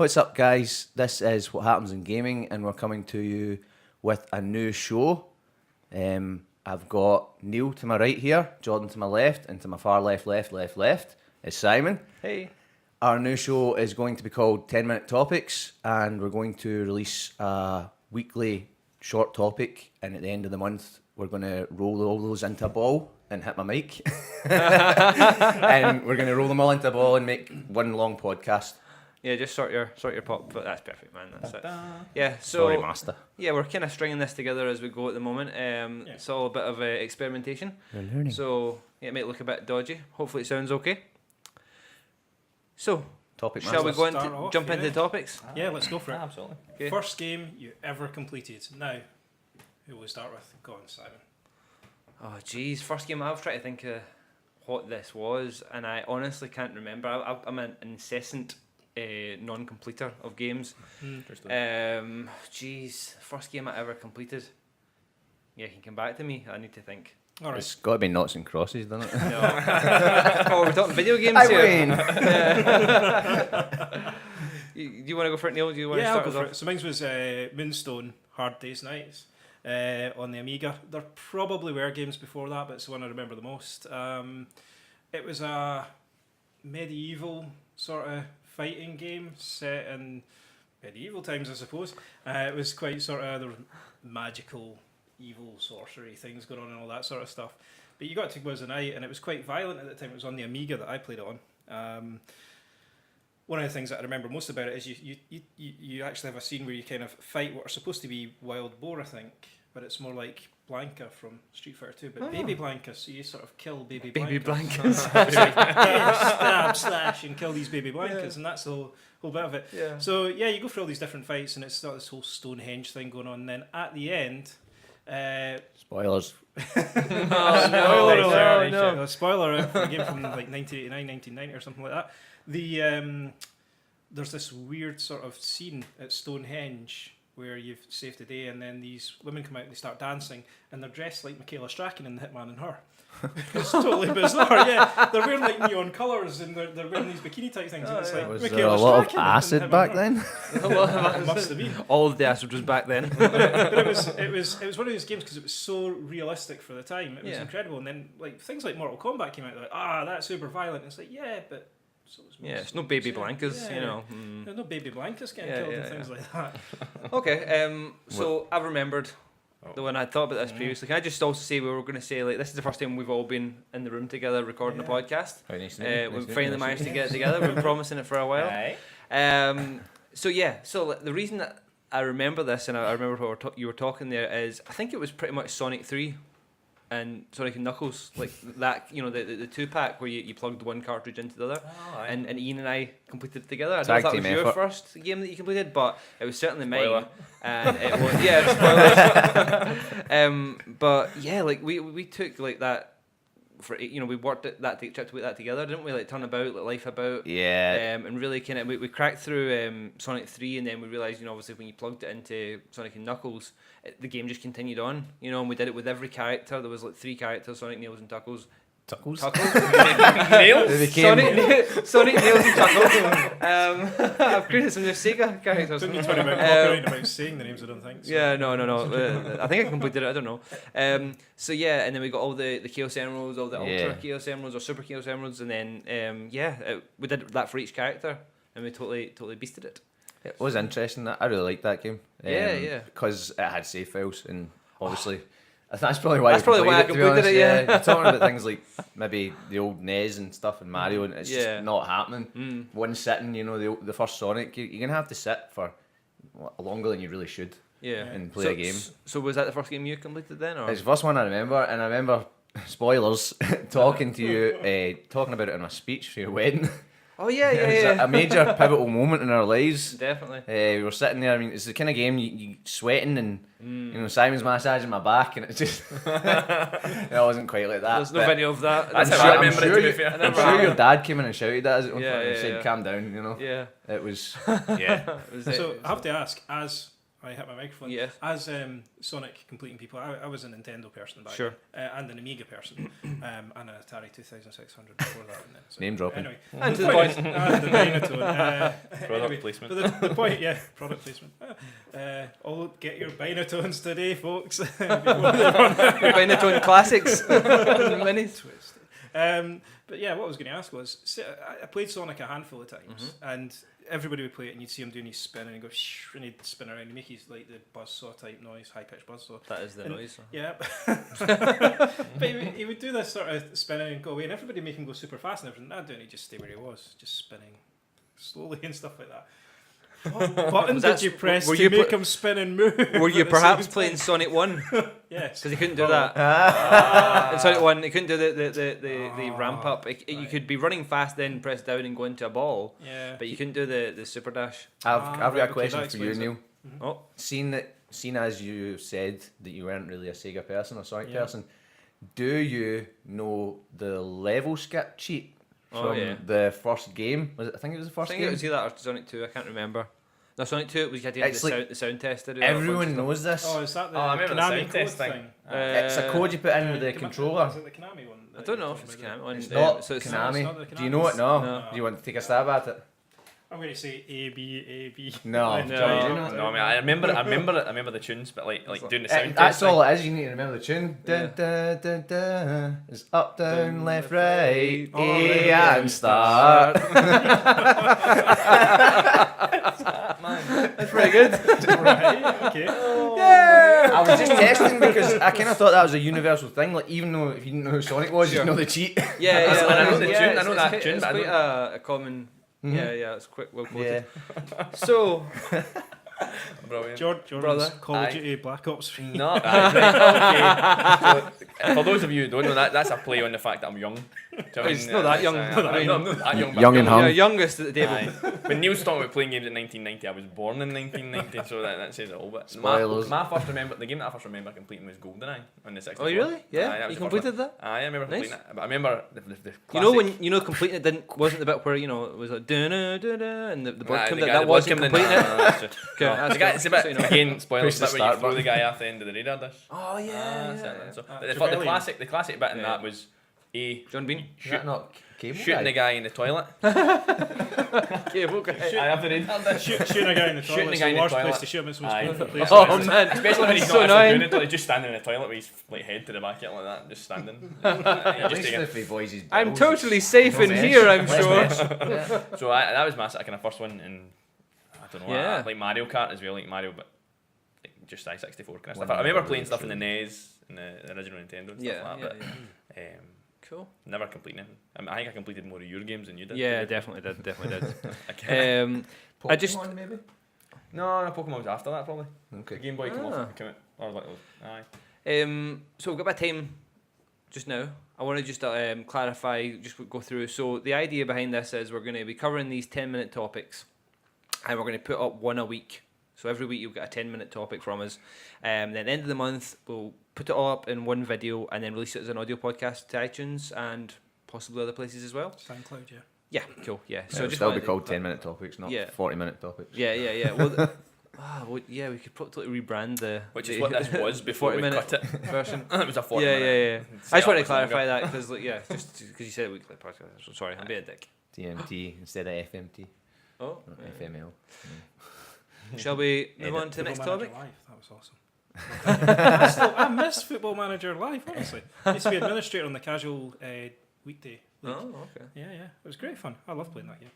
What's up, guys? This is What Happens in Gaming, and we're coming to you with a new show. I've got Neil to my right here, Jordan to my left, and to my far left is Simon. Hey. Our new show is going to be called 10 Minute Topics, and we're going to release a weekly short topic, and at the end of the month, we're going to roll all those into a ball and hit my mic. And we're going to roll them all into a ball and make one long podcast. Yeah, just sort your pop, but that's perfect, man. That's it. Yeah, so Sorry, master. yeah, we're kind of stringing this together as we go at the moment. It's all a bit of experimentation. We're learning. So yeah, it might look a bit dodgy. Hopefully, it sounds okay. So, Topic shall we master. go Start into off, jump into yeah. the topics? Yeah, let's go for it. Absolutely. Okay. First game you ever completed. Now, who will we start with? Go on, Simon. Oh, geez, first game I've tried to think of what this was, and I honestly can't remember. I'm an incessant non-completer of games. Geez, first game I ever completed. Yeah, you can come back to me. I need to think. All right. It's got to be Noughts and Crosses, doesn't it? No. Oh, we're talking video games I here. win. Do you want to go for it, Neil? Do you want Yeah, to I'll start go us for off? it. So mine was Moonstone Hard Days Nights on the Amiga. There probably were games before that, but it's the one I remember the most. It was a medieval sort of fighting game set in medieval times, I suppose. It was quite sort of, there were magical, evil, sorcery things going on and all that sort of stuff. But you got to go as a night, and it was quite violent at the time. It was on the Amiga that I played it on. One of the things that I remember most about it is you actually have a scene where you kind of fight what are supposed to be wild boar, I think, but it's more like Blanca from Street Fighter 2, but baby Blanca, so you sort of kill baby Baby Blancas. Blancas. It's like, yeah, stab, slash, and kill these baby Blancas, and that's the whole bit of it. Yeah. So yeah, you go through all these different fights, and it's got this whole Stonehenge thing going on, and then at the end... Spoilers. spoiler no, alert! no. Spoiler alert for a game from like 1989, 1990 or something like that. There's this weird sort of scene at Stonehenge where you've saved the day, and then these women come out and they start dancing, and they're dressed like Michaela Strachan in The Hitman and Her. It's totally bizarre. Yeah, they're wearing like neon colours, and they're wearing these bikini type things. And it's like Was there Michaela a lot of Strachan in acid Hitman back and Her. then? It must have been. All of the acid was back then. But it was one of those games because it was so realistic for the time. It was Yeah. incredible. And then like things like Mortal Kombat came out, like that's super violent. It's like but so was Yeah, it's no baby Blancas, Yeah. you know. There's no baby Blancas getting Yeah, killed yeah, and things like that. Okay, so I've remembered the one I thought about this previously. Can I just also say we were going to say like this is the first time we've all been in the room together recording a podcast. Very nice to meet you. We finally managed to get it together. We've been promising it for a while. Aye. So the reason that I remember this and I remember what you were talking there is I think it was pretty much Sonic 3 and Sonic and Knuckles, like that, you know, the 2-pack where you plugged one cartridge into the other. Oh, aye. And Ian and I completed it together. I don't Tag know if that team was your effort. first game that you completed, but it was certainly Spoiler. mine. And it was, yeah, spoilers. But yeah, like we took like that for, you know, we worked at that tried to put that together, didn't we? Like Turn About, like Life About. Yeah. And really kind of we cracked through Sonic 3, and then we realised, you know, obviously when you plugged it into Sonic and Knuckles, the game just continued on, you know, and we did it with every character. There was like 3 characters: Sonic, Nails, and Tuckles. Tuckles? Nails? They became- Sonic, Nails, and Tuckles. I've created some new Sega characters. Don't need to worry about copyright about saying the names, I don't think. So. Yeah, no. I think I completed it. I don't know. So yeah, and then we got all the Chaos Emeralds, all the Ultra Chaos Emeralds or Super Chaos Emeralds, and then we did that for each character, and we totally beasted it. It was interesting. I really liked that game. Yeah. Because it had save files, and obviously, that's probably why. That's probably why I to be completed honest. it, yeah. You're talking about things like maybe the old NES and stuff, and Mario, and it's Yeah. just not happening. One sitting, you know, the first Sonic, you're gonna have to sit for longer than you really should Yeah. and play a game. So was that the first game you completed then, or? It's the first one I remember, and I remember spoilers talking to you, talking about it in my speech for your wedding. Oh yeah. It was a major pivotal moment in our lives. Definitely. We were sitting there. I mean, it's the kind of game you sweating and you know Simon's massaging my back, and it's just it wasn't quite like that. There's no but video of that. I'm That's how sure, I I'm remember it, sure to be you- fair. I'm sure your dad came in and shouted at us Yeah, and yeah, said, yeah. "Calm down," you know. Yeah. It was Yeah. It was So I have to ask, as I hit my microphone. Yes. As Sonic completing people, I was a Nintendo person back Sure. then, and an Amiga person, and an Atari 2600 before that. And then, so Name dropping. Anyway, And to the point point. is- and the Binatone. Product Anyway, placement. but the point, yeah, product placement. All get your Binatones today, folks. Before they're on Binatone Classics. Minis. twisted. But yeah, what I was going to ask was, I played Sonic a handful of times, and everybody would play it, and you'd see him doing his spin, and he'd go, shh, and he'd spin around, and make his like the buzzsaw type noise, high pitched buzzsaw. That is the And- noise. Yeah, but he would do this sort of spinning and go away, and everybody make him go super fast and everything. I didn't. He just stay where he was, just spinning slowly and stuff like that. What button Was did that- you press were to you make pl- him spin and move? Were you at the perhaps same playing time? Sonic 1? Yes. Because he couldn't do Oh. that. In Sonic 1, he couldn't do the Oh, ramp up. You right. could be running fast, then press down and go into a ball, Yeah. but you couldn't do the super dash. I've Ah, got right, a okay, question that for you, explains Neil. Oh, Seeing as you said that you weren't really a Sega person or Sonic Yeah. person, do you know the level skip cheat Oh, from yeah. the first game? I think it was the I first think game. it was either that or Sonic 2, I can't remember. No, Sonic 2, it was you had to It's get like the sound test to do Everyone knows this. Oh, is that the Oh, I remember the Konami sound code test thing? thing. It's a code you put in with the Is controller. it the Konami one? I don't know if it's Konami one. It's not so it's Konami. not the Do you know it? No. No. Do you want to take a stab at it? I'm going to say A B. No. Like, No. try to- No, I mean, I remember the tunes, but like doing the sound That's test all it is. You need to remember the tune. Yeah. Dun, dun, dun, dun. It's up, down, left, right, Oh, A right, yeah. and start. That's pretty good. Right, okay. I was just testing because I kind of thought that was a universal thing. Like even though if you didn't know who Sonic was, Sure. you know the cheat. Yeah, I know like, the yeah, tune, I it's- know it's that quite- tune, It's but I quite don't- a common. Mhm. Yeah, it's quick, well quoted. Yeah. So, Brilliant. Jordan's Brother. Call of Aye. Duty Black Ops 3. No, right, okay. So, for those of you who don't know that, that's a play on the fact that I'm young. Do you know what I He's mean? not that young. I'm not that young. but Young I'm and hung. you're youngest at the table. Aye. When Neil's talking about playing games in 1990, I was born in 1990, so that says it all. But Spoilers. my first the game that I first remember completing was GoldenEye on the 64. Oh, really? Aye, Yeah, that you was the first completed that. one. Aye, I remember Nice. completing it. But I remember the You know classic- when completing it wasn't the bit where it was like da da da and the bird Aye, came the that guy- that the bird wasn't came in, completing it. no, that's true. Okay, No, that's the guy, cool. it's a bit, So you know. again, spoilers, Press the the bit where you start throw the button. guy off the end of the radar dish. Oh yeah, That's yeah. it. So, Ah, the Trevelyan. classic bit in Yeah. that was A, John Bean. Is that not Cable shooting Guy? the guy in the toilet. Cable guy. I have the radar dish. Shooting a guy in the Shooting toilet. a guy in the the worst toilet. place to shoot him. It's the most Aye. painful place. Oh man, Especially when he's so not actually annoying. doing it, like just standing in the toilet with his like head to the back of it like that, just standing. At Just least taking- if he boys his I'm balls, totally it's safe no in mess. here. I'm Less sure. mess. Yeah. So that was my kind of first one, and I don't know, Yeah. like Mario Kart as well, like Mario, but like just I-64 kind of stuff. One I remember never playing really stuff in the truly. NES and the original Nintendo and stuff Yeah, like yeah, that, yeah. but Cool. never completing it. I think I completed more of your games than you did. Yeah, definitely did. Definitely did. Okay. I just- Pokemon, maybe. No, Pokemon was after that probably. The Okay. Game Boy came Ah. off. Came out, or like, aye. So we've got a bit of time just now. I want to just clarify, just go through. So the idea behind this is we're going to be covering these 10-minute topics, and we're going to put up one a week. So every week you'll get a 10-minute topic from us. Then at the end of the month, we'll put it all up in one video and then release it as an audio podcast to iTunes and possibly other places as well. SoundCloud, yeah. Yeah, cool. Yeah. So So it'll just still be wanted- called 10-minute topics, not Yeah. 40-minute topics. Yeah. Well, yeah, we could probably rebrand the Which the, is what this was before we 40-minute cut it. version. It was a 40 Yeah. minute. I just want to Set up was clarify longer. that because, like, yeah, just because you said it weekly podcast. So sorry, I'm being a dick. TMT instead of FMT, Oh, not yeah. FML. Shall we move Edit. on to the next Football topic? Manager Live. That was awesome. I miss Football Manager Live, honestly. I used to be administrator on the casual weekday league. Oh, okay. Yeah, it was great fun. I love playing that game.